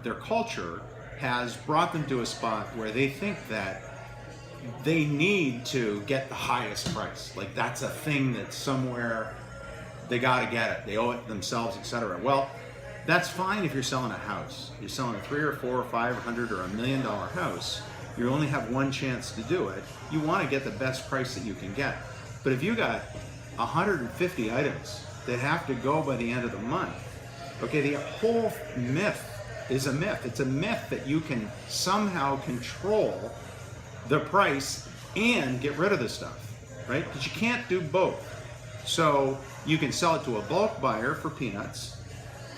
their culture has brought them to a spot where they think that they need to get the highest price. Like that's a thing that somewhere they got to get it. They owe it themselves, etc. Well, that's fine if you're selling a house. You're selling a $300 or $400 or $500 or $1 million house. You only have one chance to do it. You want to get the best price that you can get. But if you got 150 items that have to go by the end of the month, okay, the whole myth is a myth. It's a myth that you can somehow control the price and get rid of the stuff, right? Because you can't do both. So you can sell it to a bulk buyer for peanuts.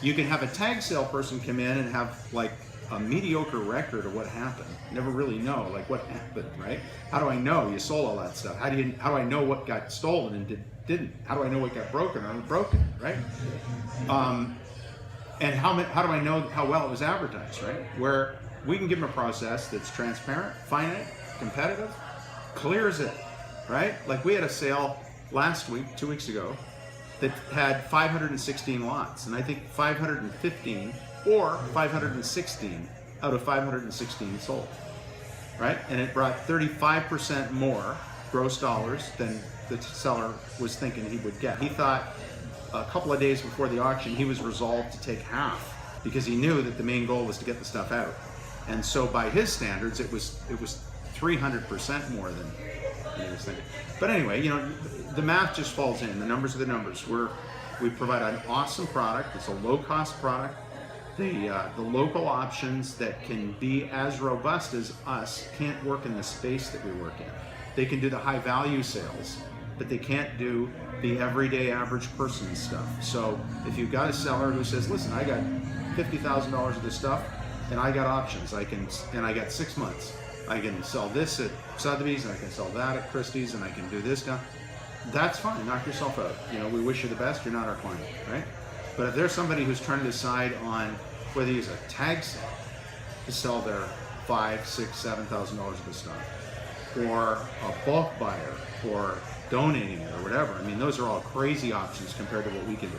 You can have a tag sale person come in and have like a mediocre record of what happened. Never really know like what happened, right? How do I know you sold all that stuff? How do I know what got stolen and didn't? How do I know what got broken or unbroken, right? And how do I know how well it was advertised, right? Where we can give them a process that's transparent, finite, competitive, clears it, right? Like we had a sale last week, 2 weeks ago, that had 516 lots, and I think 515 or 516 out of 516 sold, right? And it brought 35% more gross dollars than the seller was thinking he would get. He thought a couple of days before the auction, he was resolved to take half because he knew that the main goal was to get the stuff out. And so by his standards, it was 300% more than he was thinking. But anyway, you know, the math just falls in. The numbers are the numbers. We provide an awesome product. It's a low-cost product. The local options that can be as robust as us can't work in the space that we work in. They can do the high-value sales, but they can't do the everyday average person stuff. So if you've got a seller who says, listen, I got $50,000 of this stuff and I got options, and I got 6 months. I can sell this at Sotheby's and I can sell that at Christie's and I can do this now. That's fine, knock yourself out. You know, we wish you the best, you're not our client, right? But if there's somebody who's trying to decide on whether to use a tag sale to sell their $5,000, $6,000, $7,000 of this stuff, or a bulk buyer, or donating it or whatever. I mean, those are all crazy options compared to what we can do.